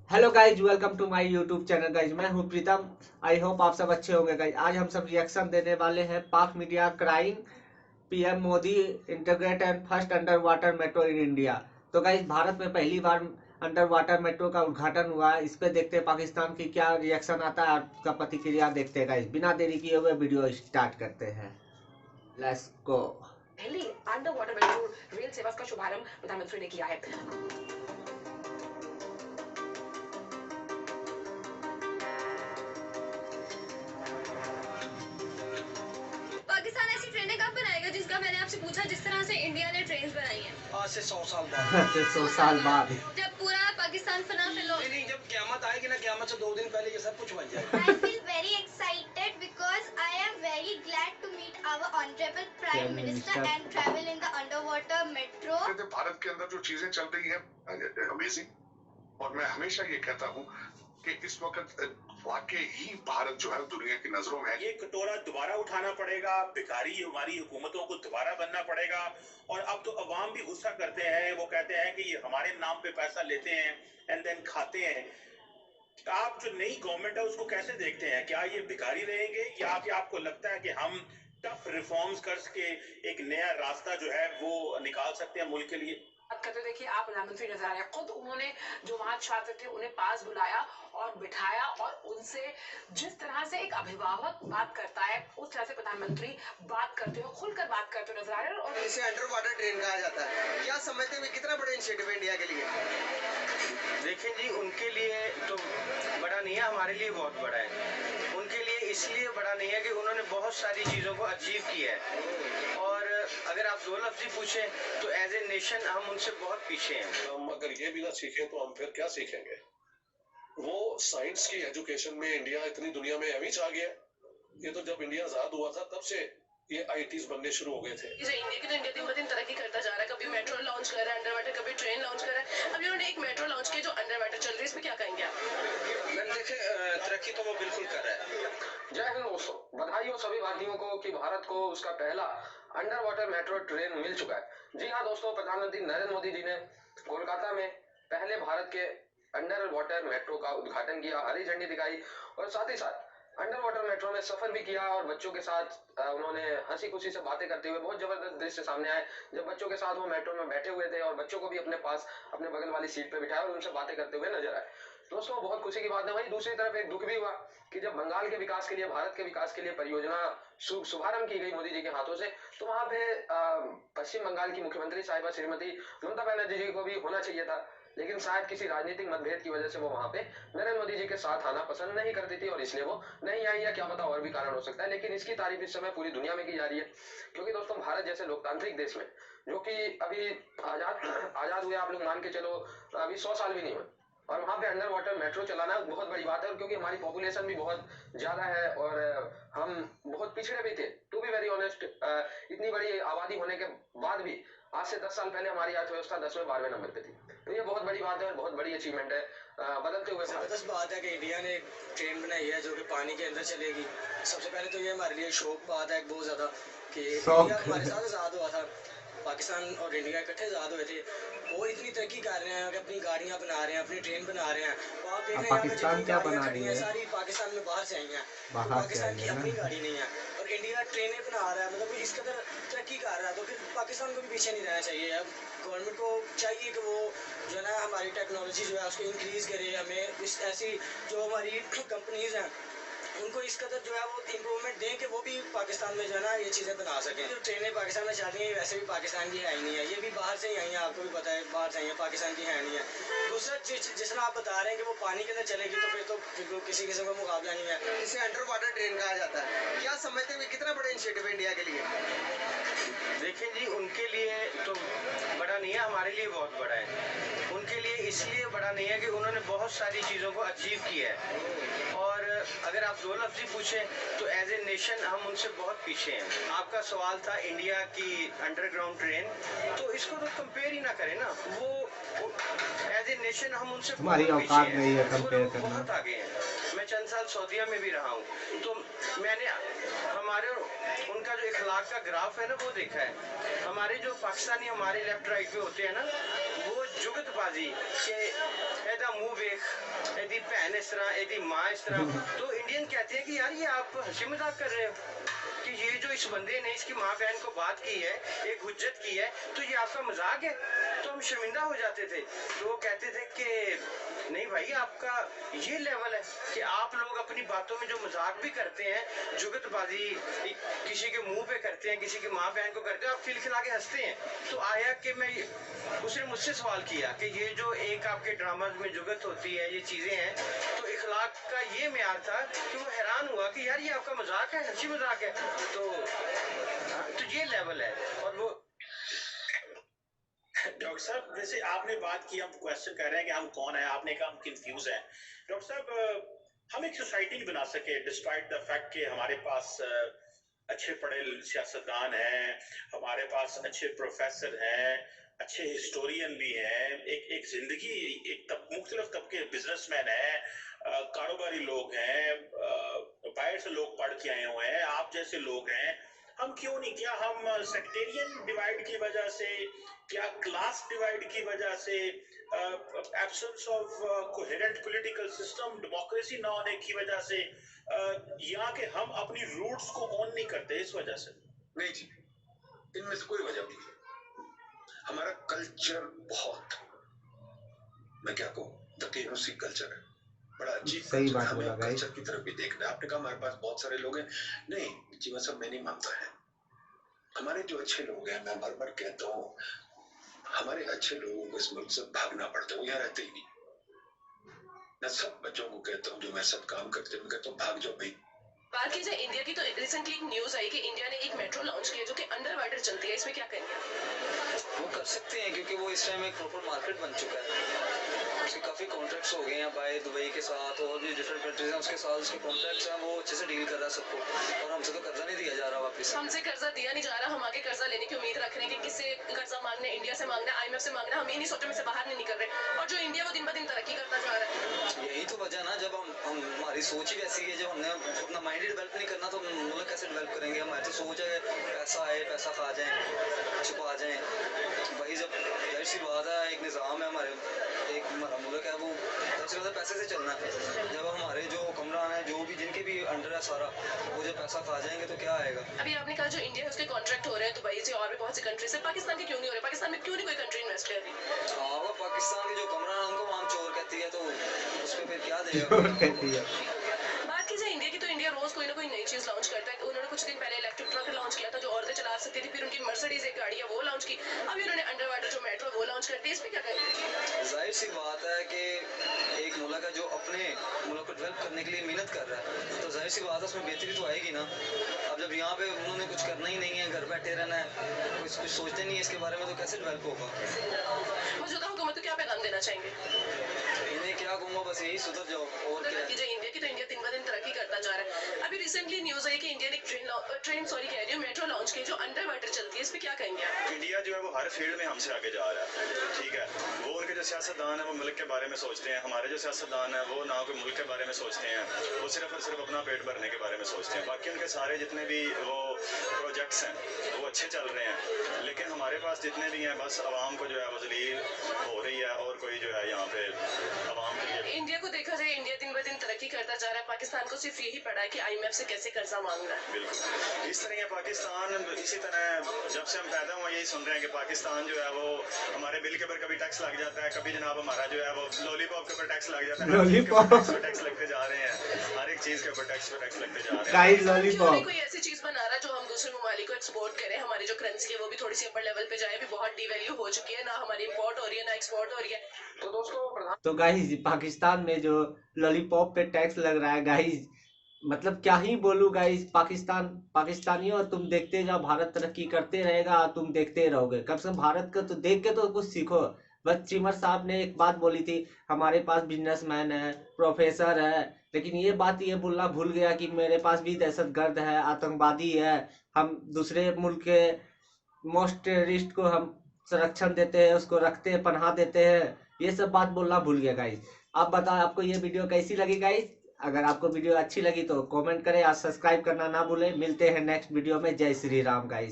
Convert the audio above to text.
Hello guys, welcome to my YouTube channel guys. मैं हूं प्रीतम। I hope आप सब अच्छे होंगे गाइज। आज हम सब रिएक्शन देने वाले हैं पाक media crime PM Modi integrate and first under water metro in India. तो गाइज, भारत में पहली बार अंडर वाटर मेट्रो का उद्घाटन हुआ है। इस पे देखते हैं पाकिस्तान की क्या रिएक्शन आता है, आपका प्रतिक्रिया देखते हैं गाइज। बिना देरी किए हुए वीडियो स्टार्ट करते हैं। Let's go. पहली अंडर वाटर मेट्रो रेल सेवा का शुभारंभ प्रधानमंत्री ने किया है। पाकिस्तान ऐसी ट्रेनें कब बनाएगा जिसका मैंने आपसे पूछा, जिस तरह से इंडिया ने ट्रेन बनाई है आज से 100 साल बाद। आज से 100 साल बाद जब पूरा पाकिस्तान फना फिलो। नहीं, जब क़यामत आएगी ना, क़यामत से 2 दिन पहले ये सब कुछ बन जाएगा। I feel very excited because I am very glad to meet our honorable Prime Minister and travel in the underwater metro. Bharat के अंदर जो चीजें चल रही हैं अमेजिंग, और मैं हमेशा ये कहता हूँ कि इस वक्त वाकई ही भारत जो है दुनिया की नजरों में है। ये कटोरा दोबारा उठाना पड़ेगा, भिखारी हमारी हुकूमतों को दोबारा बनना पड़ेगा। और अब तो अवाम भी गुस्सा करते हैं, वो कहते हैं कि ये हमारे नाम पे पैसा लेते हैं एंड देन खाते हैं। आप जो नई गवर्नमेंट है उसको कैसे देखते हैं? क्या ये भिखारी रहेंगे या आपको लगता है कि हम टफ रिफॉर्म्स करके एक नया रास्ता जो है वो निकाल सकते हैं मुल्क के लिए? बात करते देखिए, आप प्रधानमंत्री नजर आ रहे हैं। खुद उन्होंने जो वहां छात्र थे उन्हें पास बुलाया और बिठाया और उनसे जिस तरह से एक अभिभावक बात करता है उस तरह से प्रधानमंत्री बात करते हुए खुलकर बात करते हुए नजर आ रहे हैं। और इसे अंडर वाटर ट्रेन कहा जाता है। क्या समझते हैं कितना बड़ा इनिशिएटिव है इंडिया के लिए? देखें जी, उनके लिए तो बड़ा नहीं है, हमारे लिए बहुत बड़ा है। उनके लिए इसलिए बड़ा नहीं है कि उन्होंने बहुत सारी चीज़ों को अचीव किया है। और अगर आप दो लफ्ज़ पूछें तो एज ए नेशन हम उनसे बहुत पीछे हैं। हम अगर ये भी ना सीखें तो हम फिर क्या सीखेंगे? वो साइंस की एजुकेशन में इंडिया इतनी दुनिया में अभी आ गया। ये तो जब इंडिया आजाद हुआ था तब से ये आईटीज बनने शुरू हो गए थे। इंडिया की तो इंडिया दिन ब दिन तरक्की करता जा रहा है। कभी मेट्रो लॉन्च कर रहा है अंडर वाटर, कभी ट्रेन लॉन्च कर रहा है। अभी उन्होंने एक मेट्रो लॉन्च की जो अंडर वाटर चल रही है, इस पे क्या कहेंगे आप? मैंने देखे तरक्की तो वो बिल्कुल कर रहा है। जय हिंद दोस्तों, बधाई हो सभी भारतीयों को कि भारत को उसका पहला अंडर वाटर मेट्रो ट्रेन मिल चुका है। जी हाँ दोस्तों, प्रधानमंत्री नरेंद्र मोदी जी ने कोलकाता में पहले भारत के अंडर वाटर मेट्रो का उद्घाटन किया, हरी झंडी दिखाई और साथ ही साथ अंडर वाटर मेट्रो में सफर भी किया। और बच्चों के साथ उन्होंने हंसी खुशी से बातें करते हुए बहुत जबरदस्त दृश्य सामने आए, जब बच्चों के साथ वो मेट्रो में बैठे हुए थे और बच्चों को भी अपने पास अपने बगल वाली सीट पे बिठाया और उनसे बातें करते हुए नजर आए। दोस्तों, बहुत खुशी की बात है। वहीं दूसरी तरफ एक दुख भी हुआ कि जब बंगाल के विकास के लिए, भारत के विकास के लिए परियोजना शुभारंभ की गई मोदी जी के हाथों से, तो वहां पे पश्चिम बंगाल की मुख्यमंत्री साहिबा श्रीमती ममता बनर्जी जी को भी होना चाहिए था, लेकिन शायद किसी राजनीतिक मतभेद की वजह से वो वहां पे नरेंद्र मोदी जी के साथ आना पसंद नहीं करती थी और इसलिए वो नहीं आई, या क्या पता और भी कारण हो सकता है। लेकिन इसकी तारीफ इस समय पूरी दुनिया में की जा रही है, क्योंकि दोस्तों भारत जैसे लोकतांत्रिक देश में, जो कि अभी आजाद हुए आप लोग मान के चलो अभी 100 साल भी नहीं हुए, और वहां पे अंडर वाटर मेट्रो चलाना बहुत बड़ी बात है। और क्योंकि हमारी पॉपुलेशन भी बहुत ज्यादा है और हम बहुत पिछड़े भी थे, टू बी वेरी ऑनेस्ट, इतनी बड़ी आबादी होने के बाद भी आज से 10 साल पहले हमारी अर्थव्यवस्था 10वें 12वें नंबर पे थी। तो ये बहुत बड़ी बात है और बहुत बड़ी अचीवमेंट है बदलते हुए। जबरदस्त बात है कि इंडिया ने एक ट्रेन बनाई है जो कि पानी के अंदर चलेगी। सबसे पहले तो ये हमारे लिए शौक बात है बहुत ज्यादा कि इंडिया हमारे साथ आजाद हुआ था, पाकिस्तान और इंडिया इकट्ठे आजाद हुए थे। वो इतनी तरक्की कर रहे हैं कि अपनी गाड़ियां बना रहे हैं, अपनी ट्रेन बना रहे हैं। तो आप देख रहे हैं पाकिस्तान क्या बना रही है? सारी पाकिस्तान में बाहर से आई हैं, बाहर से पाकिस्तान आई की है अपनी ना? गाड़ी नहीं है और इंडिया ट्रेनें बना रहा है। मतलब इस कदर तरक्की कर रहा है तो फिर पाकिस्तान को भी पीछे नहीं रहना चाहिए। अब गवर्नमेंट को चाहिए कि वो जो है ना हमारी टेक्नोलॉजी जो है उसको इंक्रीज करे। हमें इस ऐसी जो हमारी कंपनीज हैं उनको इस कदर जो है वो इम्प्रूवमेंट दें कि वो भी पाकिस्तान में जो है ना ये चीज़ें बना सकें। जो ट्रेनें पाकिस्तान में चल रही हैं वैसे भी पाकिस्तान की है ही नहीं है, ये भी बाहर से ही आई हैं, आपको भी पता है बाहर से आई हैं, पाकिस्तान की है नहीं है। दूसरा जिस तरह आप बता रहे हैं कि वो पानी के अंदर चलेगी तो फिर तो किसी किस्म का मुकाबला नहीं है। इसे अंडर वाटर ट्रेन कहा जाता है। क्या समझते हैं कितना बड़ा इनिशिएटिव है इंडिया के लिए? देखें जी, उनके लिए तो बड़ा नहीं है, हमारे लिए बहुत बड़ा है। उनके लिए इसलिए बड़ा नहीं है कि उन्होंने बहुत सारी चीज़ों को अचीव किया है। और अगर आप दो लफ्ज़ पूछें तो एज ए नेशन हम उनसे बहुत पीछे हैं। आपका सवाल था इंडिया की अंडरग्राउंड ट्रेन, तो इसको तो कंपेयर ही ना करें ना। वो एज ए नेशन हम उनसे हमारी बहुत औकात पीछे नहीं है हैं, कंपेयर वो करना। बहुत आगे हैं। मैं चंद साल सऊदीया में भी रहा हूँ, तो मैंने हमारे उनका जो इखलाक का ग्राफ है ना वो देखा है। हमारे जो पाकिस्तानी हमारे लेफ्ट राइट पे होते हैं ना, वो जुगतबाजी के एदा मुंह वेख, एदी भैन इस तरह, एदी माँ इस तरह, तो इंडियन कहते हैं कि यार ये आप हंसी मजाक कर रहे हो कि ये जो इस बंदे ने इसकी माँ बहन को बात की है, एक हुज्जत की है, तो ये आपका मजाक है। तो हम शर्मिंदा हो जाते थे। तो वो कहते थे कि नहीं भाई, आपका ये लेवल है कि आप लोग अपनी बातों में जो मजाक भी करते हैं, जुगतबाजी किसी के मुंह पे करते हैं, किसी की माँ बहन को करते हैं, आप खिलखिला के हंसते हैं। तो आया कि मैं, उसने मुझसे सवाल किया कि ये जो एक आपके ड्रामा में जुगत होती है, ये चीजें हैं, तो इखलाक का ये म्यार था कि वो हैरान हुआ कि यार ये आपका मजाक है, हंसी मजाक है। तो ये लेवल है। और वो डॉक्टर साहब, जैसे आपने बात की, हम क्वेश्चन कर रहे हैं कि हम कौन है, आपने कहा हम कंफ्यूज हैं। डॉक्टर साहब, हम एक सोसाइटी नहीं बना सके डिस्पाइट द फैक्ट कि हमारे पास अच्छे पढ़े सियासतदान हैं, हमारे पास अच्छे प्रोफेसर हैं, अच्छे हिस्टोरियन भी हैं, एक जिंदगी, मुख्तलिफ तबके बिजनेसमैन हैं, कारोबारी लोग हैं, बाहर से लोग पढ़ के आए हुए हैं, आप जैसे लोग हैं। हम क्यों नहीं, क्या हम सेक्टेरियन डिवाइड की वजह से, क्या क्लास डिवाइड की वजह से, absence of coherent political system, democracy ना होने की वजह से, या कि हम अपनी रूट्स को ऑन नहीं करते इस वजह से? नहीं जी, इनमें से कोई वजह नहीं है। हमारा कल्चर बहुत, मैं क्या कहूँ, दकीनूसी कल्चर है, बड़ा अजीब सही बात हमें बोला भाई। कल्चर की तरफ भी देखना है। आपने कहा हमारे पास बहुत सारे लोग हैं, नहीं जी, मतलब मैं नहीं मानता है। हमारे जो अच्छे लोग हैं, मैं बार बार कहता हूँ, हमारे अच्छे लोगों को इस मुल्क से भागना पड़ता है, वो यहाँ रहते ही नहीं। मैं सब बच्चों को कहता हूँ जो मेरे साथ काम करते हैं, मैं कहता हूँ भाग जाओ भाई। बात की जाए इंडिया की, तो रिसेंटली एक न्यूज आई कि इंडिया ने एक मेट्रो लॉन्च किया जो कि अंडर वाटर चलती है, इसमें क्या कहेंगे? वो कर सकते हैं क्योंकि वो इस टाइम एक प्रॉपर मार्केट बन चुका है। उसके काफ़ी कॉन्ट्रैक्ट्स हो गए हैं बाय दुबई के साथ, और भी डिफरेंट कंट्रीज हैं उसके साथ उसके कॉन्ट्रैक्ट्स हैं, वो अच्छे से डील कर रहा है सबको। और हमसे तो कर्जा नहीं दिया जा रहा वापस। हमसे कर्जा दिया नहीं जा रहा, हम आगे कर्जा लेने की उम्मीद रख रहे हैं कि किससे कर्जा मांगना है, इंडिया से मांगना है, IMF से मांगना है। हम ये नहीं सोचे में से बाहर नहीं निकल रहे, और जो इंडिया वो दिन ब दिन तरक्की करता जा रहा है। यही तो वजह ना, जब हम हमारी सोच ही वैसी है, जब हमने अपना माइंड डेवलप नहीं करना तो मुल्क कैसे डेवलप करेंगे? हमारी तो सोच है पैसा आए, पैसा खा जाए, छुपा जाए। वही जब जाहिर सी बात है, एक निज़ाम है हमारे, एक हमारा मुल्क है, वो ज़्यादा पैसे से चलना है। जब हमारे जो हुक्मरान है, जो भी जिनके भी अंडर है सारा, वो जब पैसा खा जाएंगे तो क्या आएगा? अभी आपने कहा जो इंडिया है उसके कॉन्ट्रैक्ट हो रहे हैं दुबई से और भी बहुत सी कंट्री से, पाकिस्तान के क्यों नहीं हो रहे? पाकिस्तान में क्यों नहीं कोई कंट्री इन्वेस्ट कर रही? हाँ, वो पाकिस्तान के जो हुक्मरान उनको वहाँ चोर कहती है, तो उस पर फिर क्या देगा? बात की जाए इंडिया की, तो इंडिया रोज कोई ना कोई नई चीज लॉन्च करता है। उन्होंने कुछ दिन पहले इलेक्ट्रिक ट्रक लॉन्च किया था जो औरतें चला सकती थी, फिर उनकी मर्सिडीज एक गाड़ी है वो लॉन्च की, अभी उन्होंने अंडर वाटर जो मेट्रो वो लॉन्च करती है, इस पे क्या कहेंगे? जाहिर सी बात है कि एक मुल्क है जो अपने मुल्क को डेवलप करने के लिए मेहनत कर रहा है, तो जाहिर सी बात है उसमें बेहतरी तो आएगी ना। अब जब यहाँ पे उन्होंने कुछ करना ही नहीं है, घर बैठे रहना है, कुछ सोचते नहीं है इसके बारे में, तो कैसे डेवलप होगा? मौजूदा हुकूमत को क्या पैगाम देना चाहेंगे? इन्हें क्या कहूँगा, बस यही सुधर जाओ और क्या। बाकी जो इंडिया की, तो इंडिया दिन ब दिन तरक्की करता जा रहा है। अभी रिसेंटली न्यूज आई कि इंडिया ने एक मेट्रो लॉन्च की जो अंडर वाटर चलती है, इस पे क्या कहेंगे आप? इंडिया जो है वो हर फील्ड में हमसे आगे जा रहा है, ठीक है। वो उनके जो सियासतदान है वो मुल्क के बारे में सोचते हैं, हमारे जो सियासतदान है वो ना कोई मुल्क के बारे में सोचते हैं, वो सिर्फ और सिर्फ अपना पेट भरने के बारे में सोचते हैं। बाकी उनके सारे जितने भी वो प्रोजेक्ट्स हैं वो अच्छे चल रहे हैं, लेकिन हमारे पास जितने भी हैं बस आवाम को जो है वो जलील हो रही है, और कोई जो है यहाँ पे आवाम के लिए। इंडिया को देखा जाए, इंडिया दिन ब दिन तरक्की करता जा रहा है, पाकिस्तान को सिर्फ यही पड़ा है कि IMF से कैसे कर्जा मांगना है। बिल्कुल इस तरह है पाकिस्तान। इसी तरह जब से हम पैदा हुए यही सुन रहे हैं कि पाकिस्तान जो है वो हमारे बिल के ऊपर कभी टैक्स लग जाता है, कभी जनाब हमारा जो है वो लॉलीपॉप के ऊपर टैक्स लग जाता है, लॉलीपॉप पे टैक्स लगते जा रहे हैं, हर एक चीज के ऊपर टैक्स लगते जा रहे हैं। लॉलीपॉप कोई ऐसी चीज बना रहा है जो हम दूसरे ममालिक को एक्सपोर्ट करें, हमारी जो करेंसी है वो भी थोड़ी सी अपर लेवल पे जाए। अभी बहुत डिवैल्यू हो चुकी है, ना हमारी इंपोर्ट हो रही है ना एक्सपोर्ट हो रही है। तो दोस्तों, तो गाइस पाकिस्तान में जो लॉलीपॉप पे टैक्स लग रहा है गाइस, मतलब क्या ही बोलूं गाइस। पाकिस्तानियों, तुम देखते जाओ, भारत तरक्की करते रहेगा, तुम देखते रहोगे। कम से कम भारत का तो देख के तो कुछ सीखो। बस चीमर साहब ने एक बात बोली थी, हमारे पास बिजनेसमैन है, प्रोफेसर है, लेकिन ये बात ये बोलना भूल गया कि मेरे पास भी दहशतगर्द है, आतंकवादी है, हम दूसरे मुल्क के मोस्ट टेररिस्ट को हम संरक्षण देते हैं, उसको रखते हैं, पनाह देते हैं। ये सब बात बोलना भूल गया गाइस। आप बताओ आपको ये वीडियो कैसी लगी गाइस? अगर आपको वीडियो अच्छी लगी तो कमेंट करें और सब्सक्राइब करना ना भूलें। मिलते हैं नेक्स्ट वीडियो में। जय श्री राम गाइस।